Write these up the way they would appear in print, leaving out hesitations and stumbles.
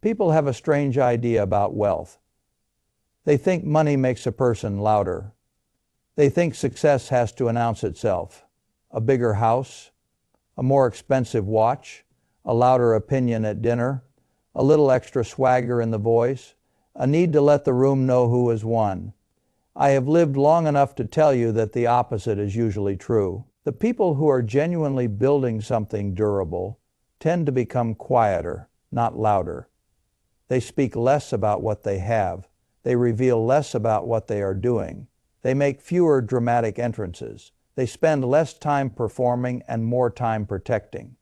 People have a strange idea about wealth. They think money makes a person louder. They think success has to announce itself. A bigger house, a more expensive watch, a louder opinion at dinner, a little extra swagger in the voice, a need to let the room know who has won. I have lived long enough to tell you that the opposite is usually true. The people who are genuinely building something durable tend to become quieter, not louder. They speak less about what they have. They reveal less about what they are doing. They make fewer dramatic entrances. They spend less time performing and more time protecting.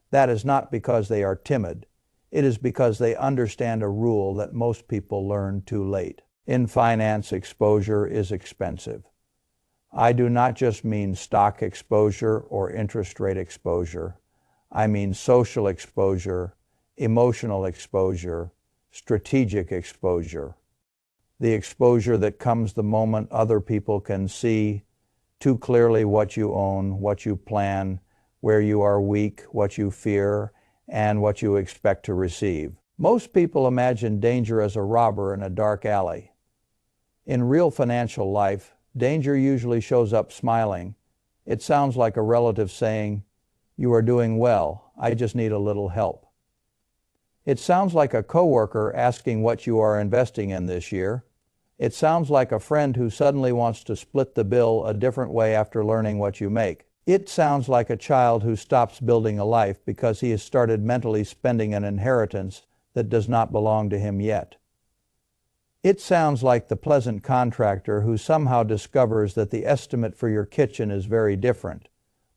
That is not because they are timid. It is because they understand a rule that most people learn too late. In finance, exposure is expensive. I do not just mean stock exposure or interest rate exposure. I mean social exposure, emotional exposure, strategic exposure. The exposure that comes the moment other people can see too clearly what you own, what you plan, where you are weak, what you fear, and what you expect to receive. Most people imagine danger as a robber in a dark alley. In real financial life, danger usually shows up smiling. It sounds like a relative saying, "You are doing well, I just need a little help." It sounds like a coworker asking what you are investing in this year. It sounds like a friend who suddenly wants to split the bill a different way after learning what you make. It sounds like a child who stops building a life because he has started mentally spending an inheritance that does not belong to him yet. It sounds like the pleasant contractor who somehow discovers that the estimate for your kitchen is very different,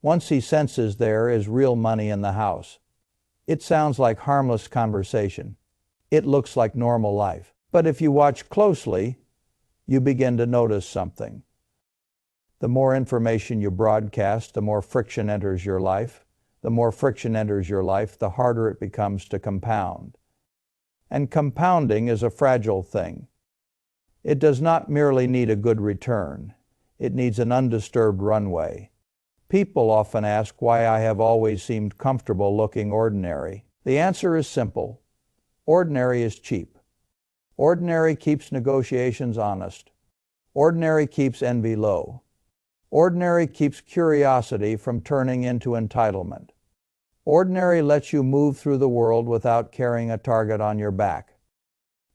once he senses there is real money in the house. It sounds like harmless conversation. It looks like normal life. But if you watch closely, you begin to notice something. The more information you broadcast, the more friction enters your life. The more friction enters your life, the harder it becomes to compound. And compounding is a fragile thing. It does not merely need a good return. It needs an undisturbed runway. People often ask why I have always seemed comfortable looking ordinary. The answer is simple. Ordinary is cheap. Ordinary keeps negotiations honest. Ordinary keeps envy low. Ordinary keeps curiosity from turning into entitlement. Ordinary lets you move through the world without carrying a target on your back.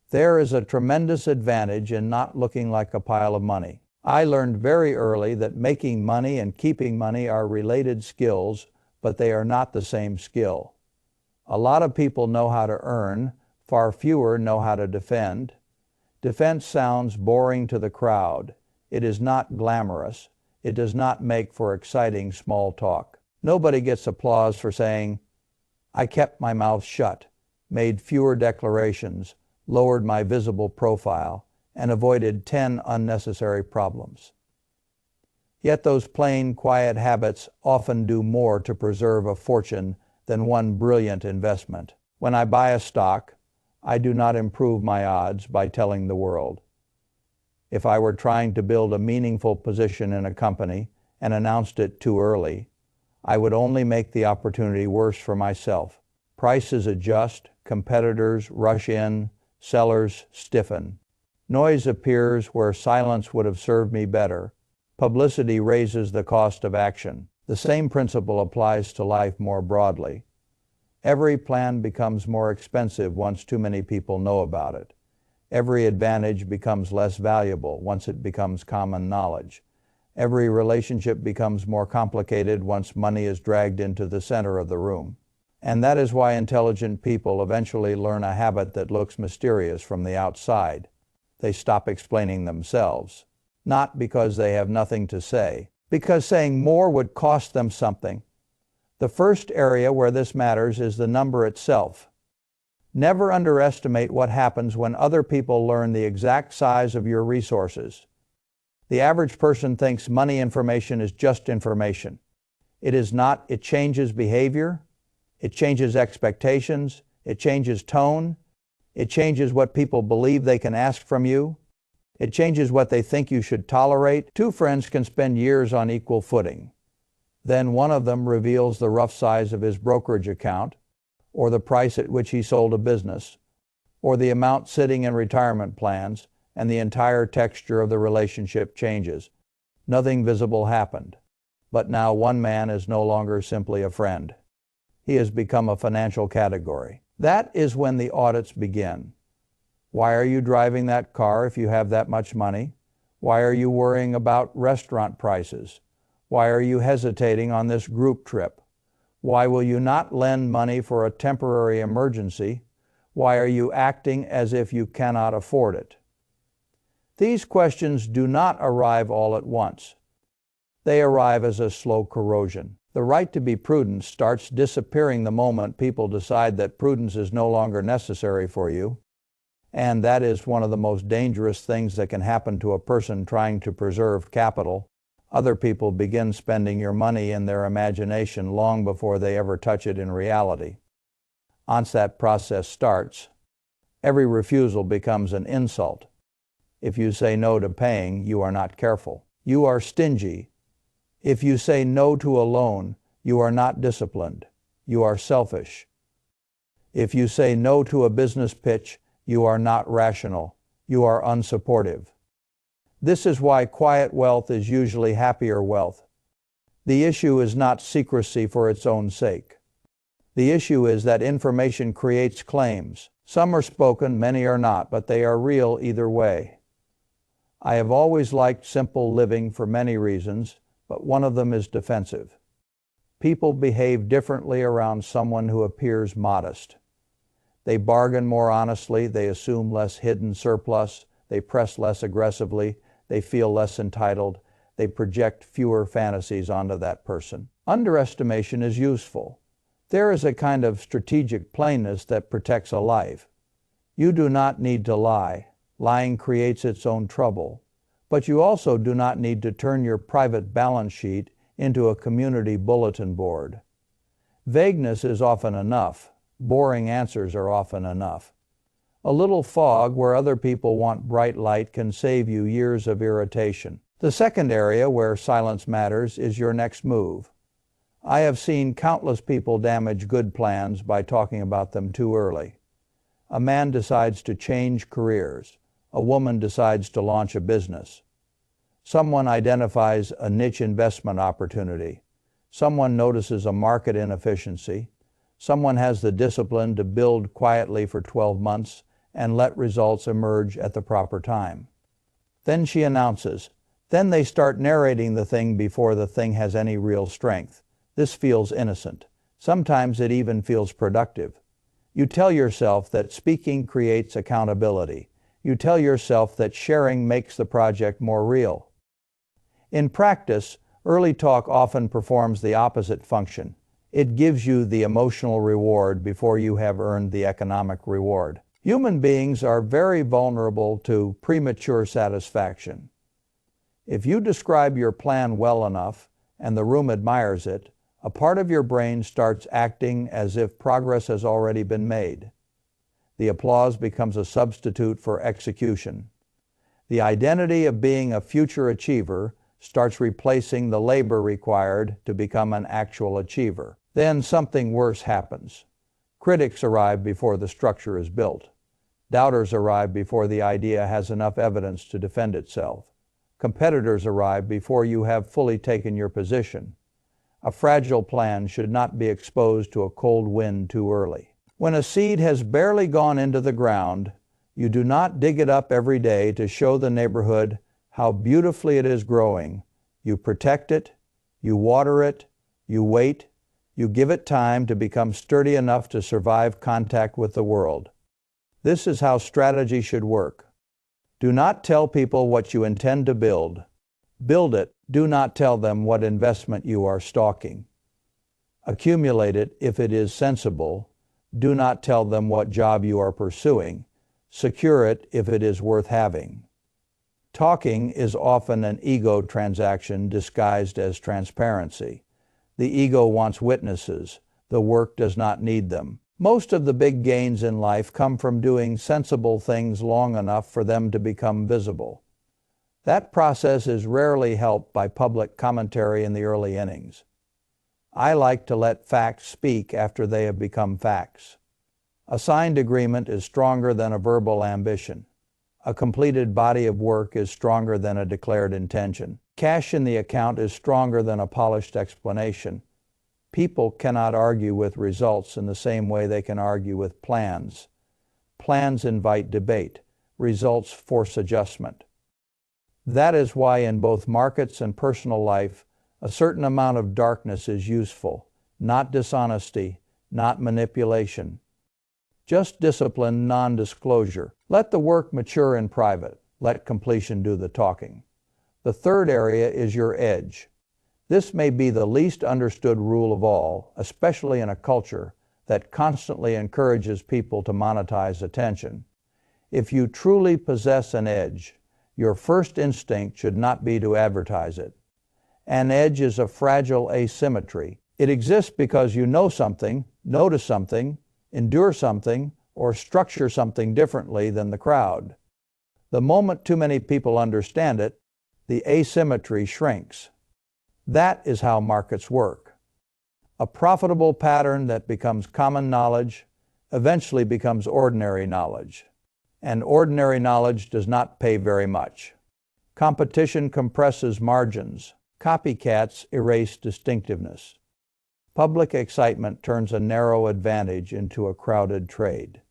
There is a tremendous advantage in not looking like a pile of money. I learned very early that making money and keeping money are related skills, but they are not the same skill. A lot of people know how to earn, far fewer know how to defend. Defense sounds boring to the crowd. It is not glamorous. It does not make for exciting small talk. Nobody gets applause for saying, "I kept my mouth shut, made fewer declarations, lowered my visible profile, and avoided 10 unnecessary problems." Yet those plain, quiet habits often do more to preserve a fortune than one brilliant investment. When I buy a stock, I do not improve my odds by telling the world. If I were trying to build a meaningful position in a company and announced it too early, I would only make the opportunity worse for myself. Prices adjust, competitors rush in, sellers stiffen. Noise appears where silence would have served me better. Publicity raises the cost of action. The same principle applies to life more broadly. Every plan becomes more expensive once too many people know about it. Every advantage becomes less valuable once it becomes common knowledge. Every relationship becomes more complicated once money is dragged into the center of the room. And that is why intelligent people eventually learn a habit that looks mysterious from the outside. They stop explaining themselves. Not because they have nothing to say, because saying more would cost them something. The first area where this matters is the number itself. Never underestimate what happens when other people learn the exact size of your resources. The average person thinks money information is just information. It is not. It changes behavior. It changes expectations. It changes tone. It changes what people believe they can ask from you. It changes what they think you should tolerate. Two friends can spend years on equal footing. Then one of them reveals the rough size of his brokerage account, or the price at which he sold a business, or the amount sitting in retirement plans, and the entire texture of the relationship changes. Nothing visible happened, but now one man is no longer simply a friend. He has become a financial category. That is when the audits begin. Why are you driving that car if you have that much money? Why are you worrying about restaurant prices? Why are you hesitating on this group trip? Why will you not lend money for a temporary emergency? Why are you acting as if you cannot afford it? These questions do not arrive all at once. They arrive as a slow corrosion. The right to be prudent starts disappearing the moment people decide that prudence is no longer necessary for you. And that is one of the most dangerous things that can happen to a person trying to preserve capital. Other people begin spending your money in their imagination long before they ever touch it in reality. Once that process starts, every refusal becomes an insult. If you say no to paying, you are not careful. You are stingy. If you say no to a loan, you are not disciplined. You are selfish. If you say no to a business pitch, you are not rational. You are unsupportive. This is why quiet wealth is usually happier wealth. The issue is not secrecy for its own sake. The issue is that information creates claims. Some are spoken, many are not, but they are real either way. I have always liked simple living for many reasons, but one of them is defensive. People behave differently around someone who appears modest. They bargain more honestly, they assume less hidden surplus, they press less aggressively, they feel less entitled, they project fewer fantasies onto that person. Underestimation is useful. There is a kind of strategic plainness that protects a life. You do not need to lie. Lying creates its own trouble. But you also do not need to turn your private balance sheet into a community bulletin board. Vagueness is often enough. Boring answers are often enough. A little fog where other people want bright light can save you years of irritation. The second area where silence matters is your next move. I have seen countless people damage good plans by talking about them too early. A man decides to change careers. A woman decides to launch a business. Someone identifies a niche investment opportunity. Someone notices a market inefficiency. Someone has the discipline to build quietly for 12 months and let results emerge at the proper time. Then she announces. Then they start narrating the thing before the thing has any real strength. This feels innocent. Sometimes it even feels productive. You tell yourself that speaking creates accountability. You tell yourself that sharing makes the project more real. In practice, early talk often performs the opposite function. It gives you the emotional reward before you have earned the economic reward. Human beings are very vulnerable to premature satisfaction. If you describe your plan well enough and the room admires it, a part of your brain starts acting as if progress has already been made. The applause becomes a substitute for execution. The identity of being a future achiever starts replacing the labor required to become an actual achiever. Then something worse happens. Critics arrive before the structure is built. Doubters arrive before the idea has enough evidence to defend itself. Competitors arrive before you have fully taken your position. A fragile plan should not be exposed to a cold wind too early. When a seed has barely gone into the ground, you do not dig it up every day to show the neighborhood how beautifully it is growing. You protect it, you water it, you wait, you give it time to become sturdy enough to survive contact with the world. This is how strategy should work. Do not tell people what you intend to build. Build it. Do not tell them what investment you are stalking. Accumulate it if it is sensible. Do not tell them what job you are pursuing. Secure it if it is worth having. Talking is often an ego transaction disguised as transparency. The ego wants witnesses. The work does not need them. Most of the big gains in life come from doing sensible things long enough for them to become visible. That process is rarely helped by public commentary in the early innings. I like to let facts speak after they have become facts. A signed agreement is stronger than a verbal ambition. A completed body of work is stronger than a declared intention. Cash in the account is stronger than a polished explanation. People cannot argue with results in the same way they can argue with plans. Plans invite debate. Results force adjustment. That is why in both markets and personal life, a certain amount of darkness is useful, not dishonesty, not manipulation. Just disciplined non-disclosure. Let the work mature in private. Let completion do the talking. The third area is your edge. This may be the least understood rule of all, especially in a culture that constantly encourages people to monetize attention. If you truly possess an edge, your first instinct should not be to advertise it. An edge is a fragile asymmetry. It exists because you know something, notice something, endure something, or structure something differently than the crowd. The moment too many people understand it, the asymmetry shrinks. That is how markets work. A profitable pattern that becomes common knowledge eventually becomes ordinary knowledge. And ordinary knowledge does not pay very much. Competition compresses margins. Copycats erase distinctiveness. Public excitement turns a narrow advantage into a crowded trade.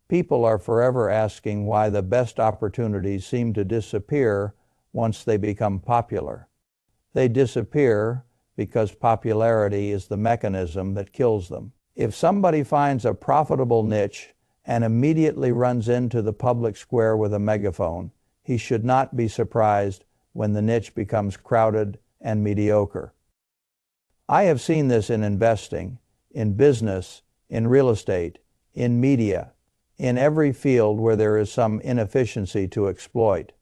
People are forever asking why the best opportunities seem to disappear once they become popular. They disappear because popularity is the mechanism that kills them. If somebody finds a profitable niche and immediately runs into the public square with a megaphone, he should not be surprised when the niche becomes crowded and mediocre. I have seen this in investing, in business, in real estate, in media, in every field where there is some inefficiency to exploit.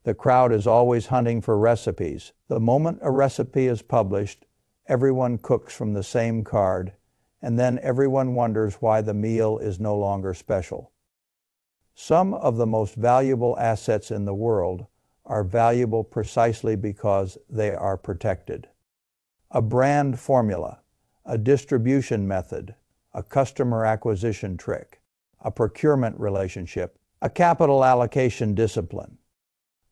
The crowd is always hunting for recipes. The moment a recipe is published, everyone cooks from the same card, and then everyone wonders why the meal is no longer special. Some of the most valuable assets in the world are valuable precisely because they are protected. A brand formula, a distribution method, a customer acquisition trick, a procurement relationship, a capital allocation discipline,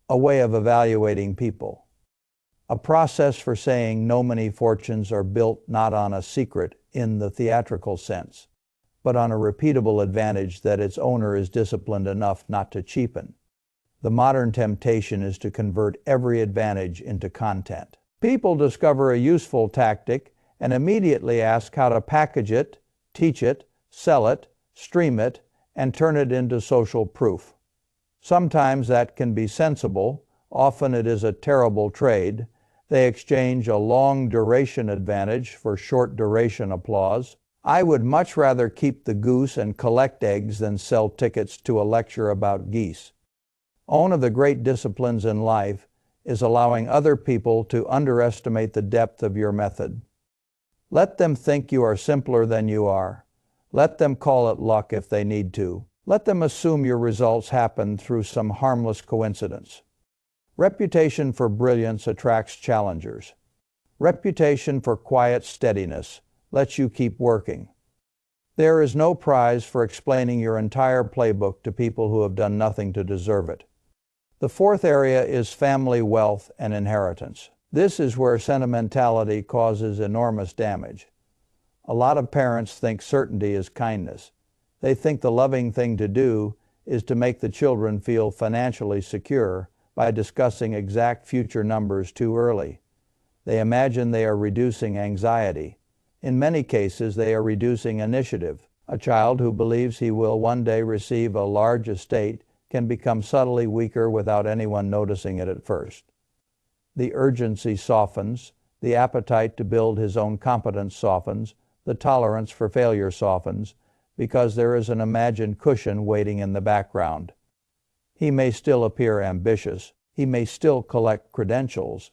a way of evaluating people, a process for saying no many fortunes are built not on a secret in the theatrical sense, but on a repeatable advantage that its owner is disciplined enough not to cheapen. The modern temptation is to convert every advantage into content. People discover a useful tactic and immediately ask how to package it, teach it, sell it, stream it, and turn it into social proof. Sometimes that can be sensible, often it is a terrible trade. They exchange a long duration advantage for short duration applause. I would much rather keep the goose and collect eggs than sell tickets to a lecture about geese. One of the great disciplines in life is allowing other people to underestimate the depth of your method. Let them think you are simpler than you are. Let them call it luck if they need to. Let them assume your results happen through some harmless coincidence. Reputation for brilliance attracts challengers. Reputation for quiet steadiness lets you keep working. There is no prize for explaining your entire playbook to people who have done nothing to deserve it. The fourth area is family wealth and inheritance. This is where sentimentality causes enormous damage. A lot of parents think certainty is kindness. They think the loving thing to do is to make the children feel financially secure by discussing exact future numbers too early. They imagine they are reducing anxiety. In many cases, they are reducing initiative. A child who believes he will one day receive a large estate can become subtly weaker without anyone noticing it at first. The urgency softens, the appetite to build his own competence softens, the tolerance for failure softens, because there is an imagined cushion waiting in the background. He may still appear ambitious, he may still collect credentials,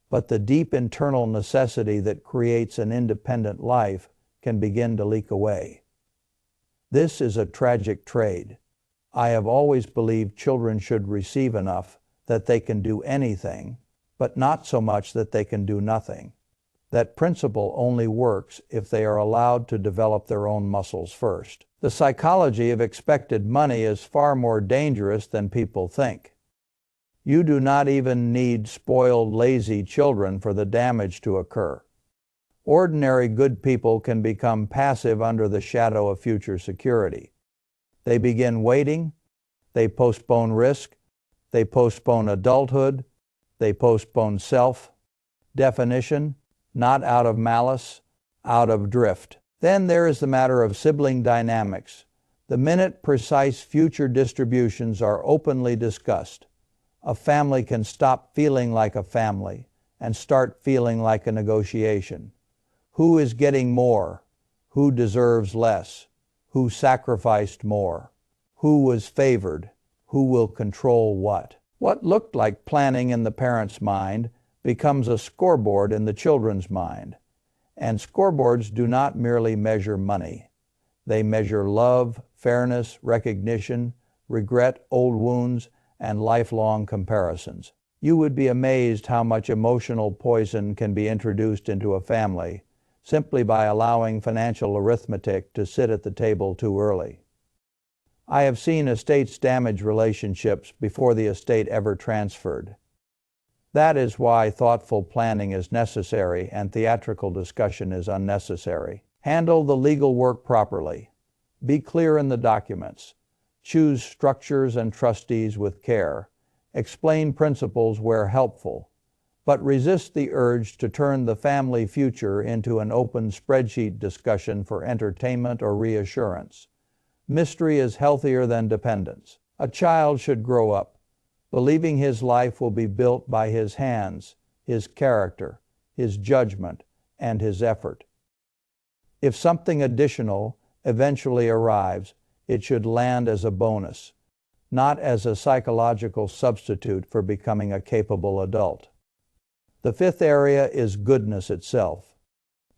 but the deep internal necessity that creates an independent life can begin to leak away. This is a tragic trade. I have always believed children should receive enough that they can do anything, but not so much that they can do nothing. That principle only works if they are allowed to develop their own muscles first. The psychology of expected money is far more dangerous than people think. You do not even need spoiled, lazy children for the damage to occur. Ordinary good people can become passive under the shadow of future security. They begin waiting, they postpone risk, they postpone adulthood, they postpone self-definition, not out of malice, out of drift. Then there is the matter of sibling dynamics. The minute precise future distributions are openly discussed, a family can stop feeling like a family and start feeling like a negotiation. Who is getting more? Who deserves less? Who sacrificed more? Who was favored? Who will control what? What looked like planning in the parent's mind becomes a scoreboard in the children's mind. And scoreboards do not merely measure money. They measure love, fairness, recognition, regret, old wounds, and lifelong comparisons. You would be amazed how much emotional poison can be introduced into a family simply by allowing financial arithmetic to sit at the table too early. I have seen estates damage relationships before the estate ever transferred. That is why thoughtful planning is necessary and theatrical discussion is unnecessary. Handle the legal work properly. Be clear in the documents. Choose structures and trustees with care. Explain principles where helpful. But resist the urge to turn the family future into an open spreadsheet discussion for entertainment or reassurance. Mystery is healthier than dependence. A child should grow up believing his life will be built by his hands, his character, his judgment, and his effort. If something additional eventually arrives, it should land as a bonus, not as a psychological substitute for becoming a capable adult. The fifth area is goodness itself.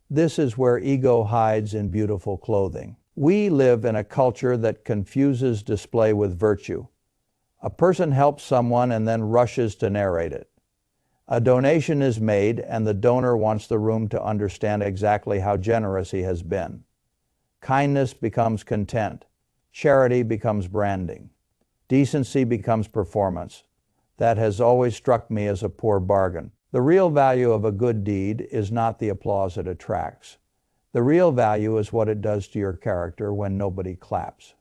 This is where ego hides in beautiful clothing. We live in a culture that confuses display with virtue. A person helps someone and then rushes to narrate it. A donation is made and the donor wants the room to understand exactly how generous he has been. Kindness becomes content. Charity becomes branding. Decency becomes performance. That has always struck me as a poor bargain. The real value of a good deed is not the applause it attracts. The real value is what it does to your character when nobody claps.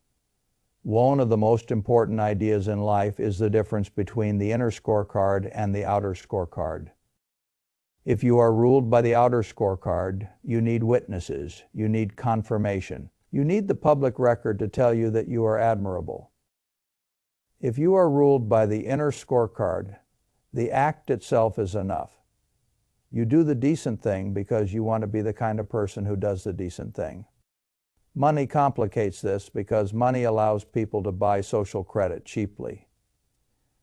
One of the most important ideas in life is the difference between the inner scorecard and the outer scorecard. If you are ruled by the outer scorecard, you need witnesses, you need confirmation, you need the public record to tell you that you are admirable. If you are ruled by the inner scorecard, the act itself is enough. You do the decent thing because you want to be the kind of person who does the decent thing. Money complicates this because money allows people to buy social credit cheaply.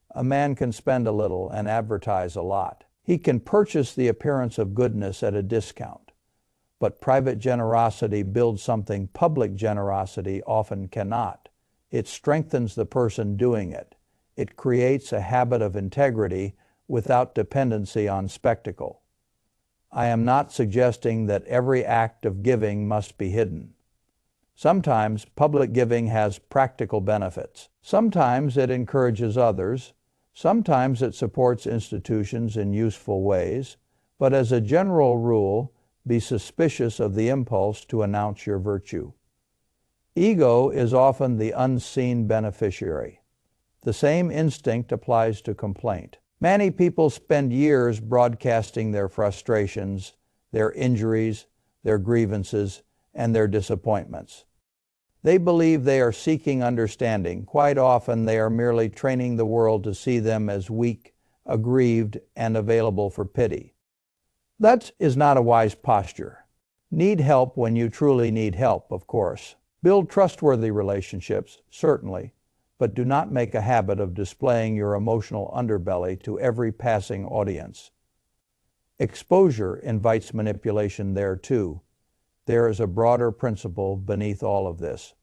A man can spend a little and advertise a lot. He can purchase the appearance of goodness at a discount. But private generosity builds something public generosity often cannot. It strengthens the person doing it. It creates a habit of integrity without dependency on spectacle. I am not suggesting that every act of giving must be hidden. Sometimes public giving has practical benefits. Sometimes it encourages others. Sometimes it supports institutions in useful ways. But as a general rule, be suspicious of the impulse to announce your virtue. Ego is often the unseen beneficiary. The same instinct applies to complaint. Many people spend years broadcasting their frustrations, their injuries, their grievances, and their disappointments. They believe they are seeking understanding. Quite often they are merely training the world to see them as weak, aggrieved, and available for pity. That is not a wise posture. Need help when you truly need help, of course. Build trustworthy relationships, certainly, but do not make a habit of displaying your emotional underbelly to every passing audience. Exposure invites manipulation there too. There is a broader principle beneath all of this.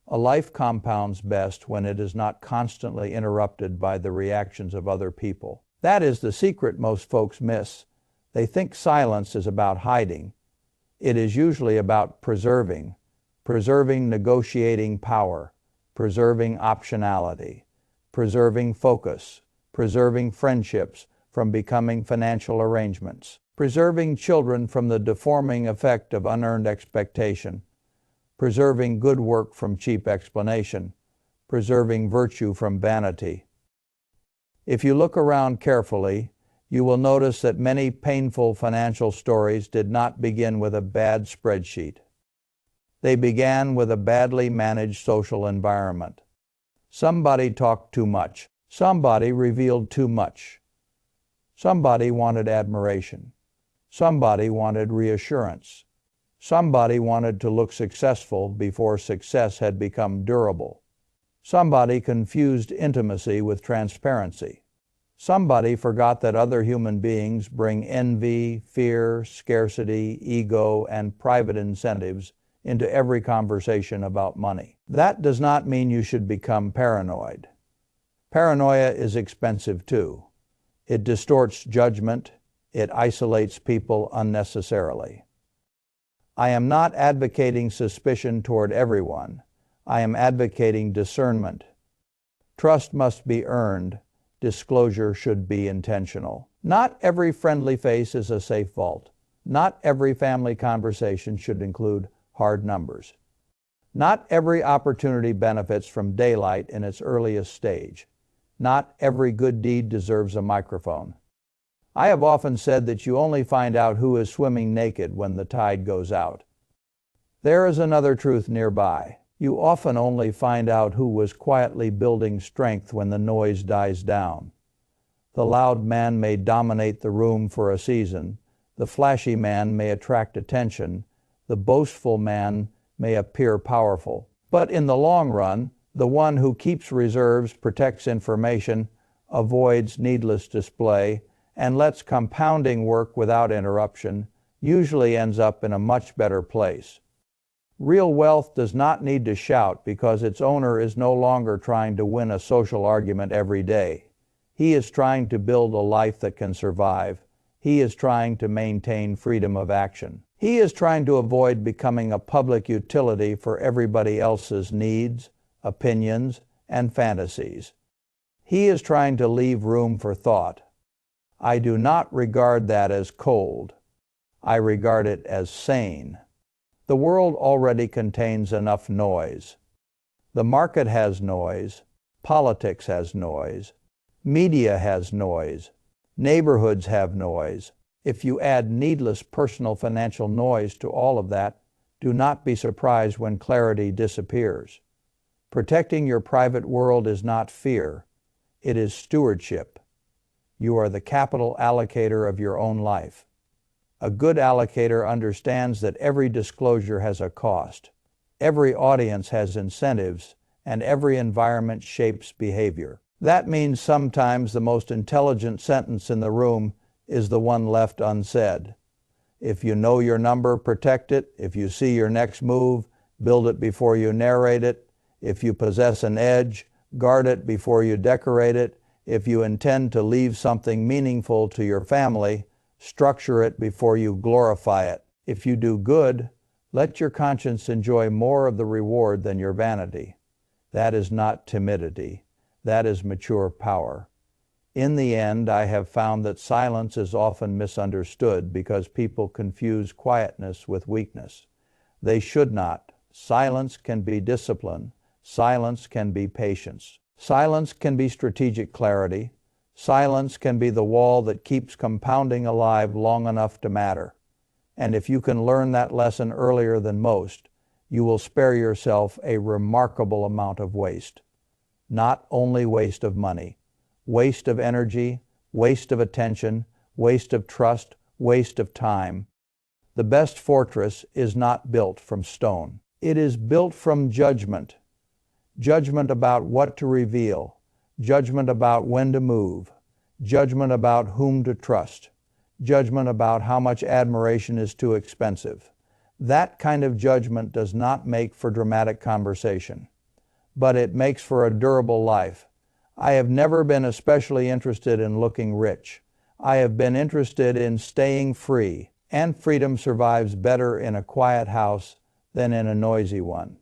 A life compounds best when it is not constantly interrupted by the reactions of other people. That is the secret most folks miss. They think silence is about hiding. It is usually about preserving negotiating power, preserving optionality, preserving focus, preserving friendships from becoming financial arrangements, preserving children from the deforming effect of unearned expectation, preserving good work from cheap explanation, preserving virtue from vanity. If you look around carefully, you will notice that many painful financial stories did not begin with a bad spreadsheet. They began with a badly managed social environment. Somebody talked too much. Somebody revealed too much. Somebody wanted admiration. Somebody wanted reassurance. Somebody wanted to look successful before success had become durable. Somebody confused intimacy with transparency. Somebody forgot that other human beings bring envy, fear, scarcity, ego, and private incentives into every conversation about money. That does not mean you should become paranoid. Paranoia is expensive too. It distorts judgment. It isolates people unnecessarily. I am not advocating suspicion toward everyone. I am advocating discernment. Trust must be earned. Disclosure should be intentional. Not every friendly face is a safe vault. Not every family conversation should include hard numbers. Not every opportunity benefits from daylight in its earliest stage. Not every good deed deserves a microphone. I have often said that you only find out who is swimming naked when the tide goes out. There is another truth nearby. You often only find out who was quietly building strength when the noise dies down. The loud man may dominate the room for a season. The flashy man may attract attention. The boastful man may appear powerful. But in the long run, the one who keeps reserves, protects information, avoids needless display, and lets compounding work without interruption usually ends up in a much better place. Real wealth does not need to shout because its owner is no longer trying to win a social argument every day. He is trying to build a life that can survive. He is trying to maintain freedom of action. He is trying to avoid becoming a public utility for everybody else's needs, opinions, and fantasies. He is trying to leave room for thought. I do not regard that as cold. I regard it as sane. The world already contains enough noise. The market has noise. Politics has noise. Media has noise. Neighborhoods have noise. If you add needless personal financial noise to all of that, do not be surprised when clarity disappears. Protecting your private world is not fear. It is stewardship. You are the capital allocator of your own life. A good allocator understands that every disclosure has a cost. Every audience has incentives, and every environment shapes behavior. That means sometimes the most intelligent sentence in the room is the one left unsaid. If you know your number, protect it. If you see your next move, build it before you narrate it. If you possess an edge, guard it before you decorate it. If you intend to leave something meaningful to your family, structure it before you glorify it. If you do good, let your conscience enjoy more of the reward than your vanity. That is not timidity. That is mature power. In the end, I have found that silence is often misunderstood because people confuse quietness with weakness. They should not. Silence can be discipline. Silence can be patience. Silence can be strategic clarity. Silence can be the wall that keeps compounding alive long enough to matter. And if you can learn that lesson earlier than most, you will spare yourself a remarkable amount of waste. Not only waste of money, waste of energy, waste of attention, waste of trust, waste of time. The best fortress is not built from stone. It is built from judgment. Judgment about what to reveal. Judgment about when to move. Judgment about whom to trust. Judgment about how much admiration is too expensive. That kind of judgment does not make for dramatic conversation, but it makes for a durable life. I have never been especially interested in looking rich. I have been interested in staying free, and freedom survives better in a quiet house than in a noisy one.